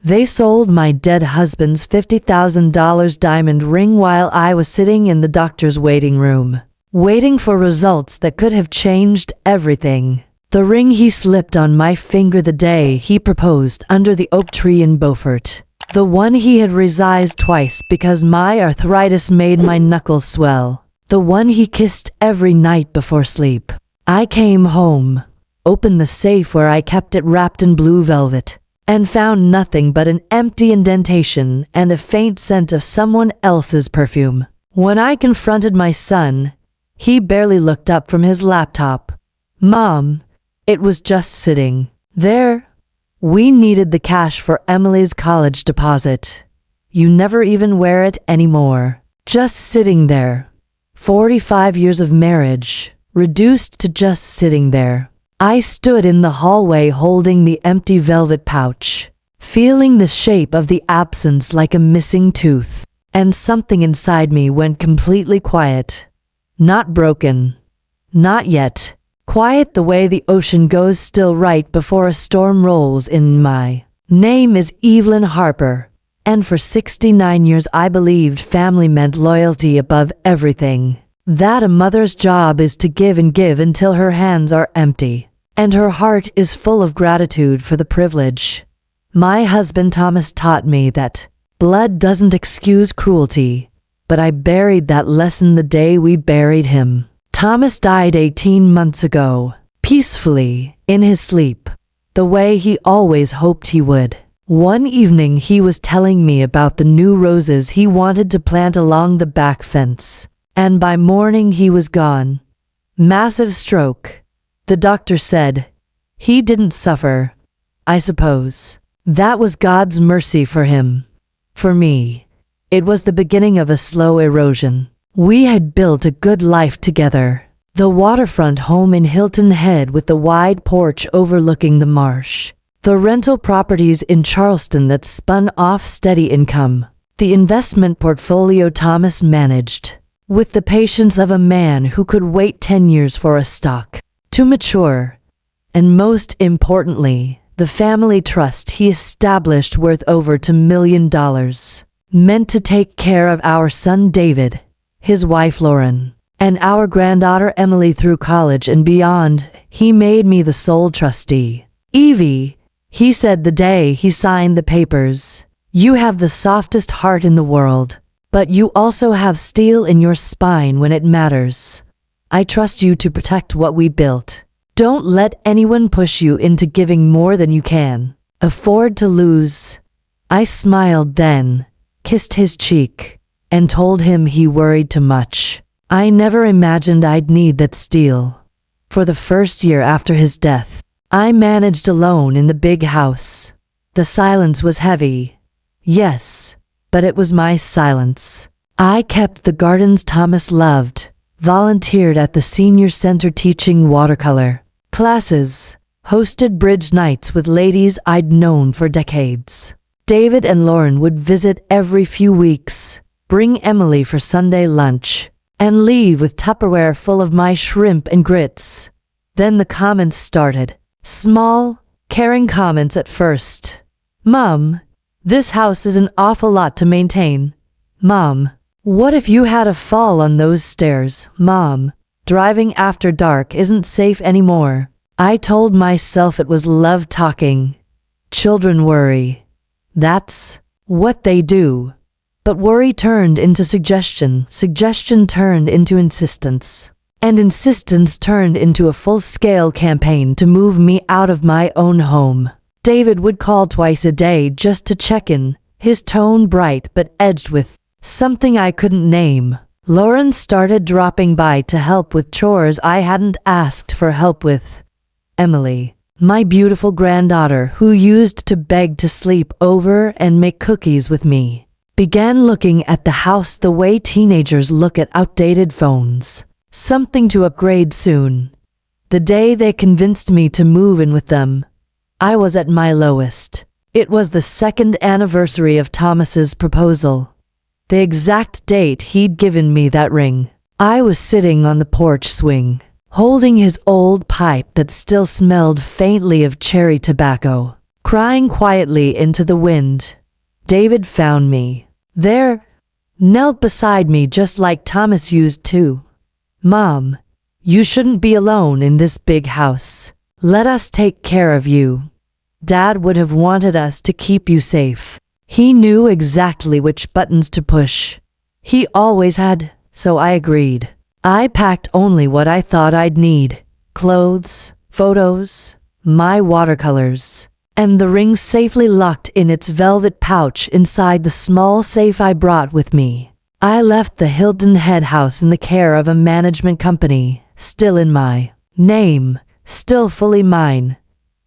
They sold my dead husband's $50,000 diamond ring while I was sitting in the doctor's waiting room, waiting for results that could have changed everything. The ring he slipped on my finger the day he proposed under the oak tree in Beaufort. The one he had resized twice because my arthritis made my knuckles swell. The one he kissed every night before sleep. I came home, opened the safe where I kept it wrapped in blue velvet, and found nothing but an empty indentation and a faint scent of someone else's perfume. When I confronted my son, he barely looked up from his laptop. "Mom, it was just sitting there. We needed the cash for Emily's college deposit. You never even wear it anymore. Just sitting there. 45 years of marriage, reduced to just sitting there." I stood in the hallway holding the empty velvet pouch, feeling the shape of the absence like a missing tooth, and something inside me went completely quiet. Not broken. Not yet. Quiet the way the ocean goes still right before a storm rolls in. My name is Evelyn Harper, and for 69 years I believed family meant loyalty above everything. That a mother's job is to give and give until her hands are empty, and her heart is full of gratitude for the privilege. My husband Thomas taught me that blood doesn't excuse cruelty, but I buried that lesson the day we buried him. Thomas died 18 months ago, peacefully, in his sleep, the way he always hoped he would. One evening he was telling me about the new roses he wanted to plant along the back fence, and by morning he was gone. Massive stroke. The doctor said, he didn't suffer, I suppose. That was God's mercy for him. For me, it was the beginning of a slow erosion. We had built a good life together. The waterfront home in Hilton Head with the wide porch overlooking the marsh. The rental properties in Charleston that spun off steady income. The investment portfolio Thomas managed, with the patience of a man who could wait 10 years for a stock to mature. And most importantly, the family trust he established worth over $2 million, meant to take care of our son David, his wife Lauren, and our granddaughter Emily through college and beyond. He made me the sole trustee. "Evie," he said the day he signed the papers, "you have the softest heart in the world, but you also have steel in your spine when it matters. I trust you to protect what we built. Don't let anyone push you into giving more than you can afford to lose." I smiled then, kissed his cheek, and told him he worried too much. I never imagined I'd need that steel. For the first year after his death, I managed alone in the big house. The silence was heavy. Yes, but it was my silence. I kept the gardens Thomas loved, volunteered at the senior center teaching watercolor classes, hosted bridge nights with ladies I'd known for decades. David and Lauren would visit every few weeks, bring Emily for Sunday lunch, and leave with Tupperware full of my shrimp and grits. Then the comments started. Small, caring comments at first. "Mom, this house is an awful lot to maintain. Mom, what if you had a fall on those stairs? Mom, driving after dark isn't safe anymore." I told myself it was love talking. Children worry. That's what they do. But worry turned into suggestion, suggestion turned into insistence, and insistence turned into a full-scale campaign to move me out of my own home. David would call twice a day just to check in, his tone bright but edged with something I couldn't name. Lauren started dropping by to help with chores I hadn't asked for help with. Emily, my beautiful granddaughter who used to beg to sleep over and make cookies with me, began looking at the house the way teenagers look at outdated phones. Something to upgrade soon. The day they convinced me to move in with them, I was at my lowest. It was the second anniversary of Thomas's proposal, the exact date he'd given me that ring. I was sitting on the porch swing, holding his old pipe that still smelled faintly of cherry tobacco. crying quietly into the wind. David found me. There, knelt beside me just like Thomas used to. Mom, you shouldn't be alone in this big house. Let us take care of you. Dad would have wanted us to keep you safe. He knew exactly which buttons to push. He always had, so I agreed. I packed only what I thought I'd need. Clothes, photos, my watercolors, and the ring safely locked in its velvet pouch inside the small safe I brought with me. I left the Hilton Head house in the care of a management company, still in my name, still fully mine.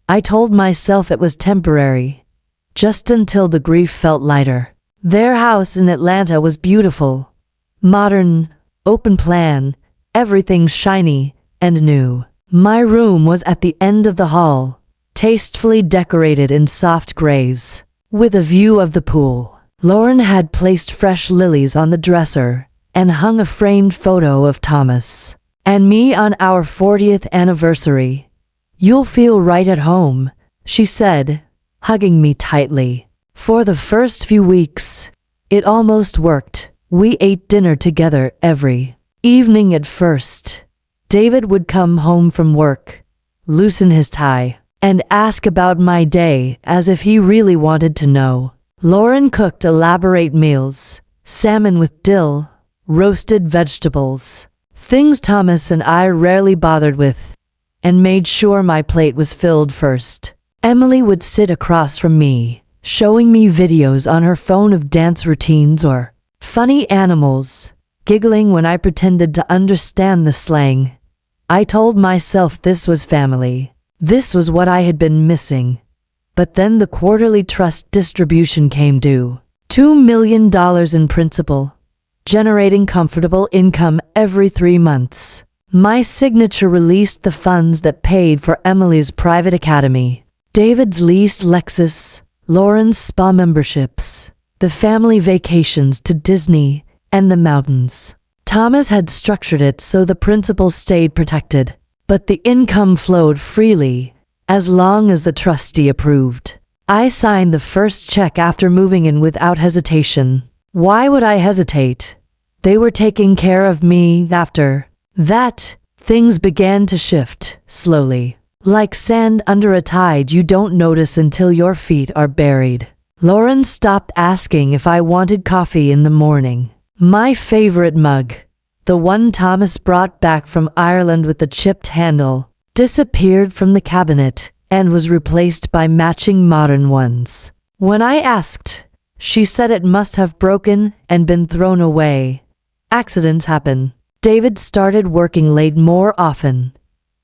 I told myself it was temporary, just until the grief felt lighter. Their house in Atlanta was beautiful. Modern, open plan, everything shiny and new. My room was at the end of the hall, tastefully decorated in soft grays, with a view of the pool. Lauren had placed fresh lilies on the dresser and hung a framed photo of Thomas and me on our 40th anniversary. You'll feel right at home, she said, hugging me tightly. For the first few weeks, it almost worked. We ate dinner together every evening at first. David would come home from work, loosen his tie, and ask about my day as if he really wanted to know. Lauren cooked elaborate meals, salmon with dill, roasted vegetables, things Thomas and I rarely bothered with, and made sure my plate was filled first. Emily would sit across from me, showing me videos on her phone of dance routines or funny animals, giggling when I pretended to understand the slang. I told myself this was family. This was what I had been missing. But then the quarterly trust distribution came due. $2 million in principal, generating comfortable income every 3 months. My signature released the funds that paid for Emily's private academy, David's leased Lexus, Lauren's spa memberships, the family vacations to Disney and the mountains. Thomas had structured it so the principal stayed protected, but the income flowed freely as long as the trustee approved. I signed the first check after moving in without hesitation. Why would I hesitate? They were taking care of me. After that, things began to shift, slowly. Like sand under a tide you don't notice until your feet are buried. Lauren stopped asking if I wanted coffee in the morning. My favorite mug, the one Thomas brought back from Ireland with the chipped handle, disappeared from the cabinet and was replaced by matching modern ones. When I asked, she said it must have broken and been thrown away. Accidents happen. David started working late more often.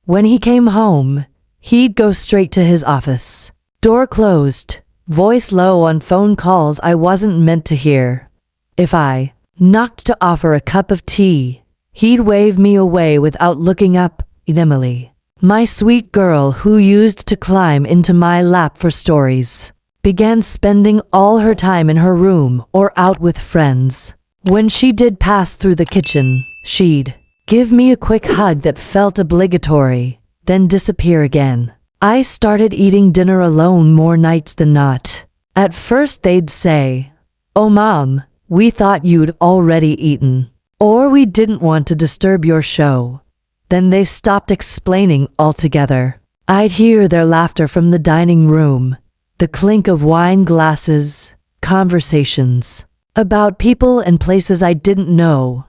When he came home, he'd go straight to his office. Door closed, voice low on phone calls I wasn't meant to hear. If I knocked to offer a cup of tea, he'd wave me away without looking up. Emily, my sweet girl who used to climb into my lap for stories, began spending all her time in her room or out with friends. When she did pass through the kitchen, she'd give me a quick hug that felt obligatory, then disappear again. I started eating dinner alone more nights than not. At first they'd say, "Oh Mom, we thought you'd already eaten," or "We didn't want to disturb your show." Then they stopped explaining altogether. I'd hear their laughter from the dining room, the clink of wine glasses, conversations about people and places I didn't know.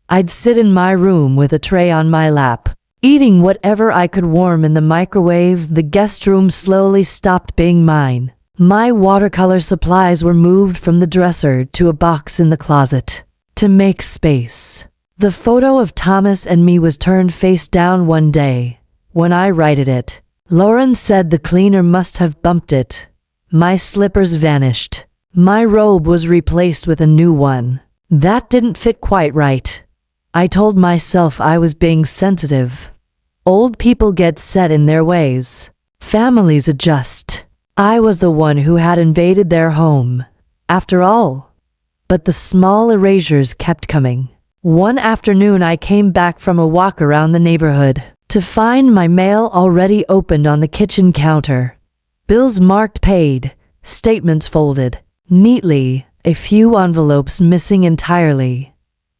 I'd sit in my room with a tray on my lap, eating whatever I could warm in the microwave. The guest room slowly stopped being mine. My watercolor supplies were moved from the dresser to a box in the closet to make space. The photo of Thomas and me was turned face down one day. When I righted it, Lauren said the cleaner must have bumped it. My slippers vanished. My robe was replaced with a new one. That didn't fit quite right. I told myself I was being sensitive. Old people get set in their ways. Families adjust. I was the one who had invaded their home, after all. But the small erasures kept coming. One afternoon I came back from a walk around the neighborhood to find my mail already opened on the kitchen counter. Bills marked paid, statements folded neatly, a few envelopes missing entirely.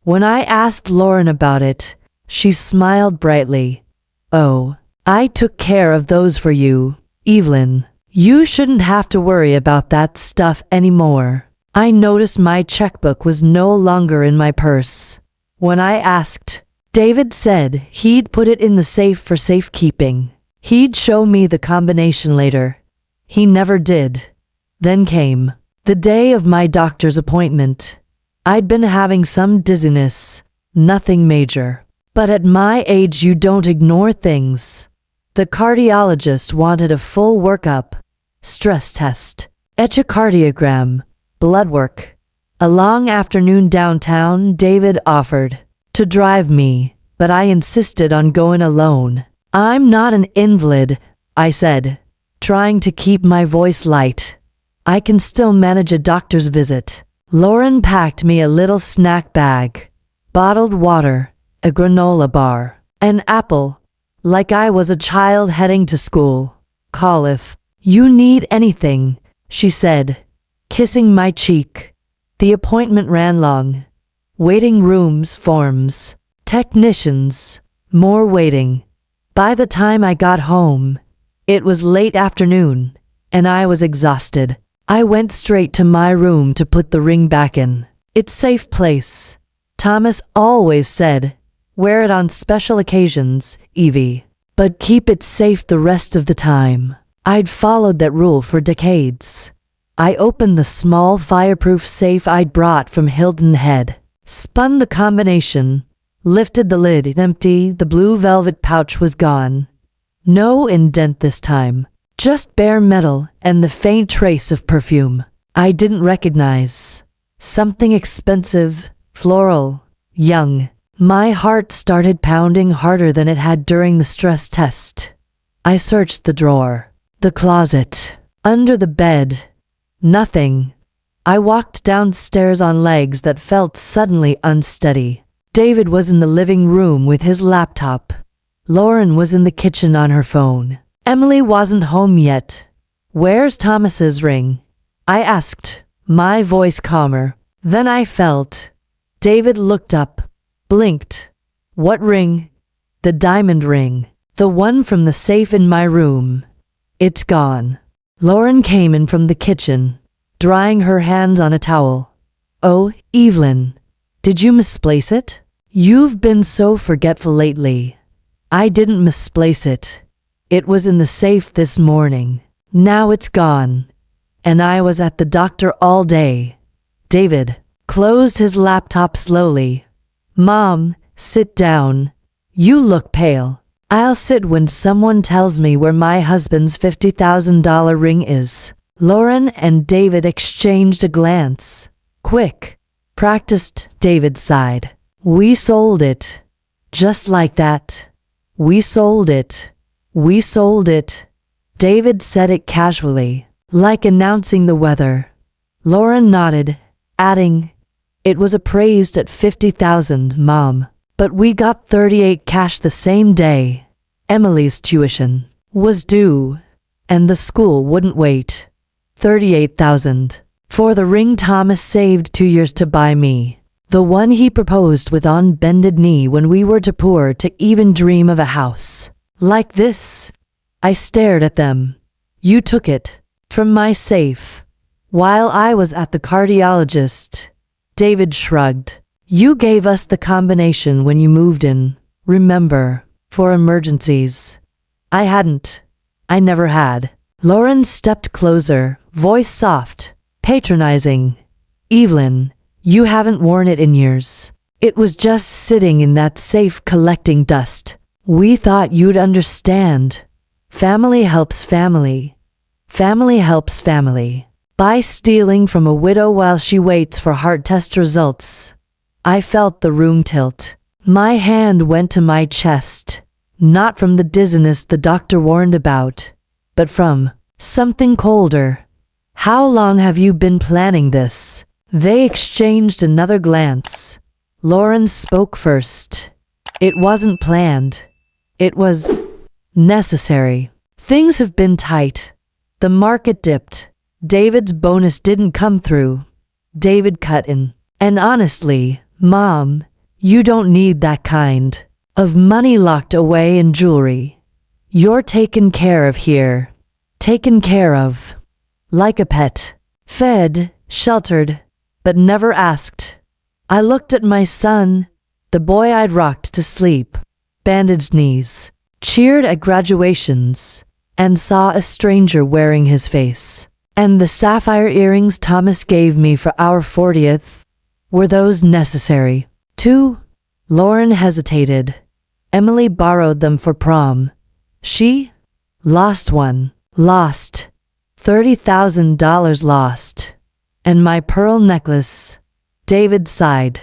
When I asked Lauren about it, she smiled brightly. "Oh, I took care of those for you, Evelyn. You shouldn't have to worry about that stuff anymore." I noticed my checkbook was no longer in my purse. When I asked, David said he'd put it in the safe for safekeeping. He'd show me the combination later. He never did. Then came the day of my doctor's appointment. I'd been having some dizziness, nothing major. But at my age you don't ignore things. The cardiologist wanted a full workup, stress test, echocardiogram, blood work. A long afternoon downtown, David offered to drive me, but I insisted on going alone. "I'm not an invalid," I said, trying to keep my voice light. "I can still manage a doctor's visit." Lauren packed me a little snack bag, bottled water, a granola bar, an apple, like I was a child heading to school. "Call if you need anything," she said, kissing my cheek. The appointment ran long. Waiting rooms, forms, technicians, more waiting. By the time I got home, it was late afternoon, and I was exhausted. I went straight to my room to put the ring back in. "It's safe place," Thomas always said. "Wear it on special occasions, Evie, but keep it safe the rest of the time." I'd followed that rule for decades. I opened the small fireproof safe I'd brought from Hilton Head, spun the combination, lifted the lid empty. The blue velvet pouch was gone. No indent this time, just bare metal and the faint trace of perfume I didn't recognize. Something expensive, floral, young. My heart started pounding harder than it had during the stress test. I searched the drawer, the closet, under the bed. Nothing. I walked downstairs on legs that felt suddenly unsteady. David was in the living room with his laptop. Lauren was in the kitchen on her phone. Emily wasn't home yet. "Where's Thomas's ring?" I asked, my voice calmer. Then I felt. David looked up, blinked. "What ring?" "The diamond ring. The one from the safe in my room. It's gone." Lauren came in from the kitchen, drying her hands on a towel. "Oh, Evelyn, did you misplace it?" "You've been so forgetful lately." "I didn't misplace it. It was in the safe this morning. Now it's gone. And I was at the doctor all day." David closed his laptop slowly. "Mom, sit down. You look pale." "I'll sit when someone tells me where my husband's $50,000 ring is." Lauren and David exchanged a glance. "Quick." "Practiced," David sighed. "We sold it." Just like that. "We sold it. We sold it." David said it casually, like announcing the weather. Lauren nodded, adding, "It was appraised at $50,000, Mom. But we got 38 cash the same day. Emily's tuition was due, and the school wouldn't wait. 38,000 for the ring Thomas saved 2 years to buy me. The one he proposed with on bended knee when we were too poor to even dream of a house like this." I stared at them. "You took it from my safe while I was at the cardiologist." David shrugged. "You gave us the combination when you moved in, remember, for emergencies." "I hadn't. I never had." Lauren stepped closer, voice soft, patronizing. "Evelyn, you haven't worn it in years. It was just sitting in that safe collecting dust. We thought you'd understand. Family helps family. Family helps family. By stealing from a widow while she waits for heart test results." I felt the room tilt. My hand went to my chest, not from the dizziness the doctor warned about, but from something colder. "How long have you been planning this?" They exchanged another glance. Lauren spoke first. "It wasn't planned. It was necessary. Things have been tight. The market dipped. David's bonus didn't come through. David cut in. And honestly, Mom, you don't need that kind of money locked away in jewelry. You're taken care of here. Taken care of. Like a pet. Fed, sheltered, but never asked. I looked at my son, the boy I'd rocked to sleep, bandaged knees, cheered at graduations, and saw a stranger wearing his face. And the sapphire earrings Thomas gave me for our 40th, were those necessary? Too? Lauren hesitated. Emily borrowed them for prom. She? Lost one. Lost. $30,000 lost. And my pearl necklace. David sighed.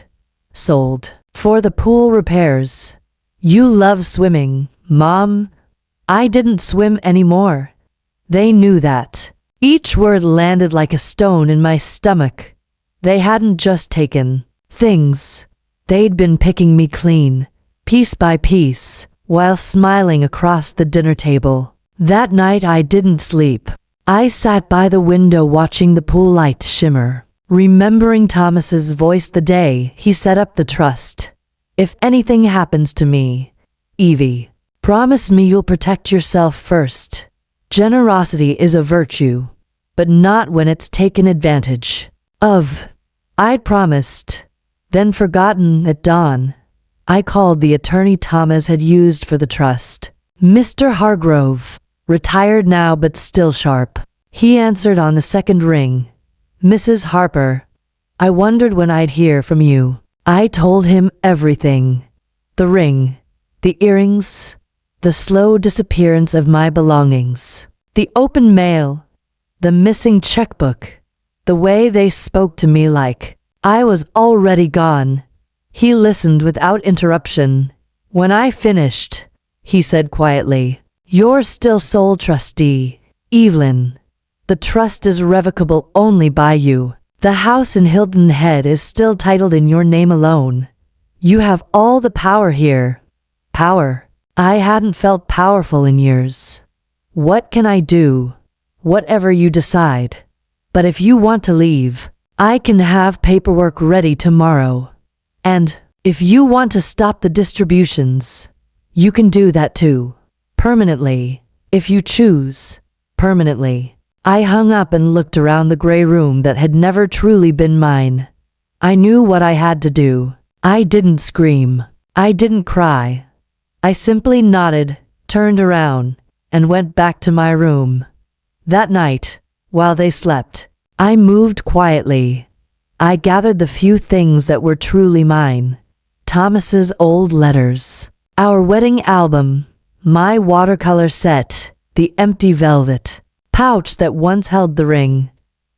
Sold. For the pool repairs. You love swimming, Mom. I didn't swim anymore. They knew that. Each word landed like a stone in my stomach. They hadn't just taken things. They'd been picking me clean, piece by piece, while smiling across the dinner table. That night I didn't sleep. I sat by the window watching the pool light shimmer, remembering Thomas's voice the day he set up the trust. If anything happens to me, Evie, promise me you'll protect yourself first. Generosity is a virtue, but not when it's taken advantage of. I'd promised, then forgotten at dawn. I called the attorney Thomas had used for the trust. Mr. Hargrove, retired now but still sharp. He answered on the second ring. Mrs. Harper, I wondered when I'd hear from you. I told him everything. The ring, the earrings, the slow disappearance of my belongings, the open mail, the missing checkbook, the way they spoke to me like I was already gone. He listened without interruption. When I finished, he said quietly, You're still sole trustee, Evelyn. The trust is revocable only by you. The house in Hilton Head is still titled in your name alone. You have all the power here. Power. I hadn't felt powerful in years. What can I do? Whatever you decide. But if you want to leave, I can have paperwork ready tomorrow. And if you want to stop the distributions, you can do that too. Permanently, if you choose. Permanently. I hung up and looked around the gray room that had never truly been mine. I knew what I had to do. I didn't scream. I didn't cry. I simply nodded, turned around, and went back to my room. That night, while they slept, I moved quietly. I gathered the few things that were truly mine. Thomas's old letters, our wedding album, my watercolor set, the empty velvet pouch that once held the ring.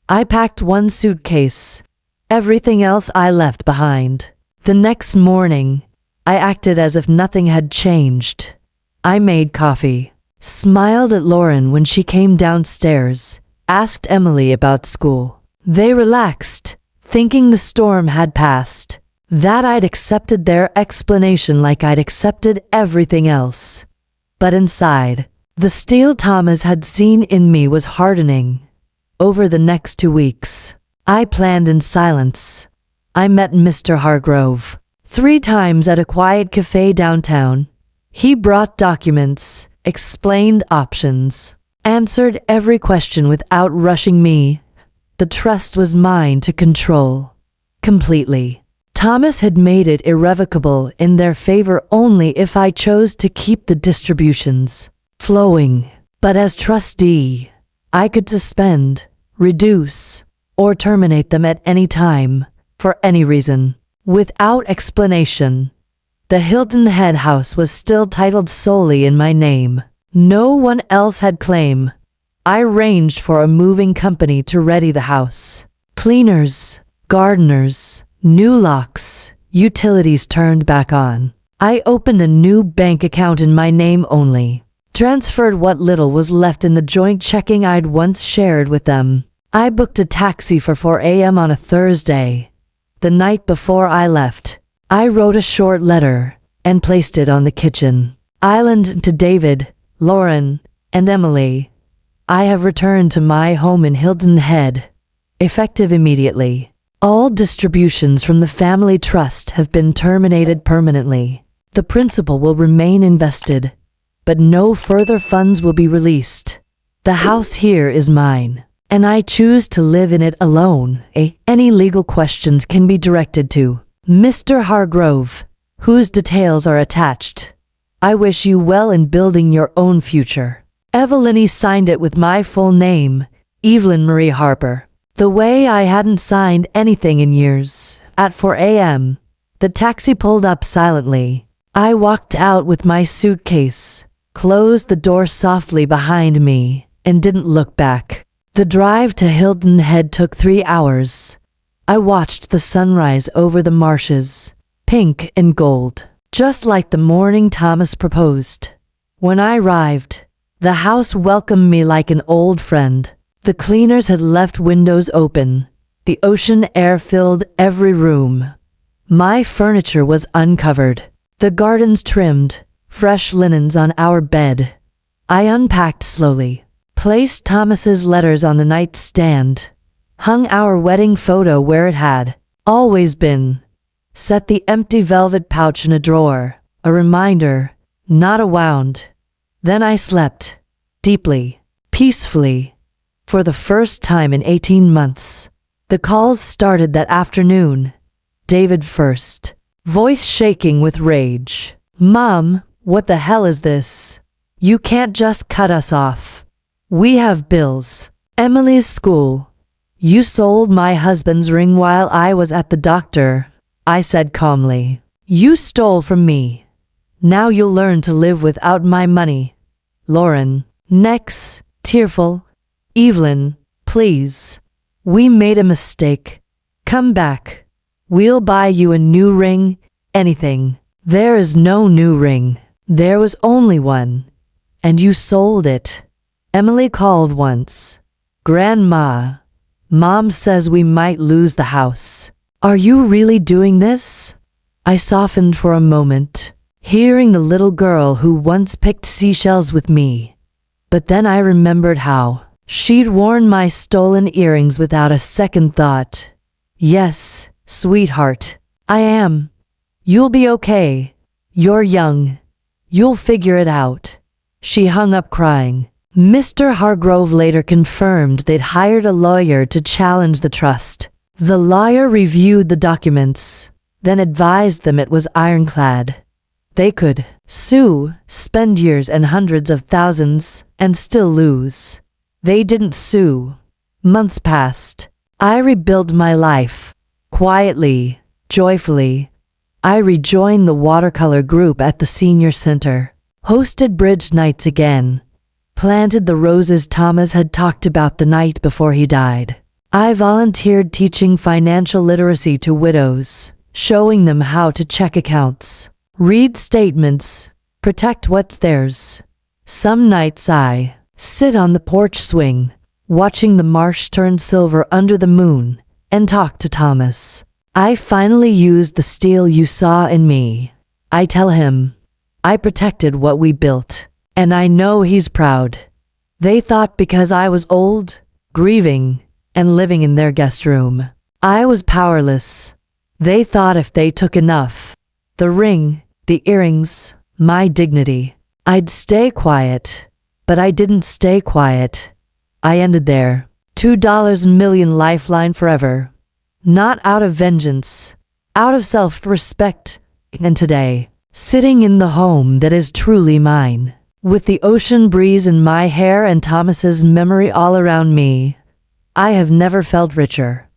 I packed one suitcase. Everything else I left behind. The next morning, I acted as if nothing had changed. I made coffee, smiled at Lauren when she came downstairs, asked Emily about school. They relaxed, thinking the storm had passed, that I'd accepted their explanation like I'd accepted everything else. But inside, the steel Thomas had seen in me was hardening. Over the next 2 weeks, I planned in silence. I met Mr. Hargrove 3 times at a quiet cafe downtown. He brought documents, explained options, answered every question without rushing me. The trust was mine to control. Completely. Thomas had made it irrevocable in their favor only if I chose to keep the distributions flowing. But as trustee, I could suspend, reduce, or terminate them at any time, for any reason, without explanation. The Hilton Head house was still titled solely in my name. No one else had claim. I arranged for a moving company to ready the house. Cleaners, gardeners, new locks, utilities turned back on. I opened a new bank account in my name only. Transferred what little was left in the joint checking I'd once shared with them. I booked a taxi for 4 a.m. on a Thursday. The night before I left, I wrote a short letter and placed it on the kitchen island to David, Lauren, and Emily. I have returned to my home in Hilton Head, effective immediately. All distributions from the family trust have been terminated permanently. The principal will remain invested, but no further funds will be released. The house here is mine, and I choose to live in it alone. Any legal questions can be directed to Mr. Hargrove, whose details are attached. I wish you well in building your own future. Evelyn signed it with my full name, Evelyn Marie Harper. The way I hadn't signed anything in years. At 4 a.m., the taxi pulled up silently. I walked out with my suitcase, closed the door softly behind me, and didn't look back. The drive to Hilton Head took 3 hours. I watched the sunrise over the marshes, pink and gold, just like the morning Thomas proposed. When I arrived, the house welcomed me like an old friend. The cleaners had left windows open. The ocean air filled every room. My furniture was uncovered. The gardens trimmed, fresh linens on our bed. I unpacked slowly, placed Thomas's letters on the nightstand, hung our wedding photo where it had always been, set the empty velvet pouch in a drawer, a reminder, not a wound. Then I slept, deeply, peacefully. For the first time in 18 months. The calls started that afternoon. David first, voice shaking with rage. Mom, what the hell is this? You can't just cut us off. We have bills. Emily's school. You sold my husband's ring while I was at the doctor, I said calmly. You stole from me. Now you'll learn to live without my money. Lauren, next, tearful. Evelyn, please. We made a mistake. Come back. We'll buy you a new ring, anything. There is no new ring. There was only one. And you sold it. Emily called once. Grandma, Mom says we might lose the house. Are you really doing this? I softened for a moment, hearing the little girl who once picked seashells with me. But then I remembered how she'd worn my stolen earrings without a second thought. Yes, sweetheart, I am. You'll be okay. You're young. You'll figure it out. She hung up crying. Mr. Hargrove later confirmed they'd hired a lawyer to challenge the trust. The lawyer reviewed the documents, then advised them it was ironclad. They could sue, spend years and hundreds of thousands, and still lose. They didn't sue. Months passed. I rebuilt my life. Quietly, joyfully. I rejoined the watercolor group at the senior center. Hosted bridge nights again. Planted the roses Thomas had talked about the night before he died. I volunteered teaching financial literacy to widows, showing them how to check accounts, read statements, protect what's theirs. Some nights I sit on the porch swing, watching the marsh turn silver under the moon, and talk to Thomas. I finally used the steel you saw in me. I tell him, I protected what we built, and I know he's proud. They thought because I was old, grieving, and living in their guest room, I was powerless. They thought if they took enough, the ring, the earrings, my dignity, I'd stay quiet. But I didn't stay quiet. I ended there. $2 million lifeline forever. Not out of vengeance, out of self-respect. And today, sitting in the home that is truly mine, with the ocean breeze in my hair and Thomas's memory all around me, I have never felt richer.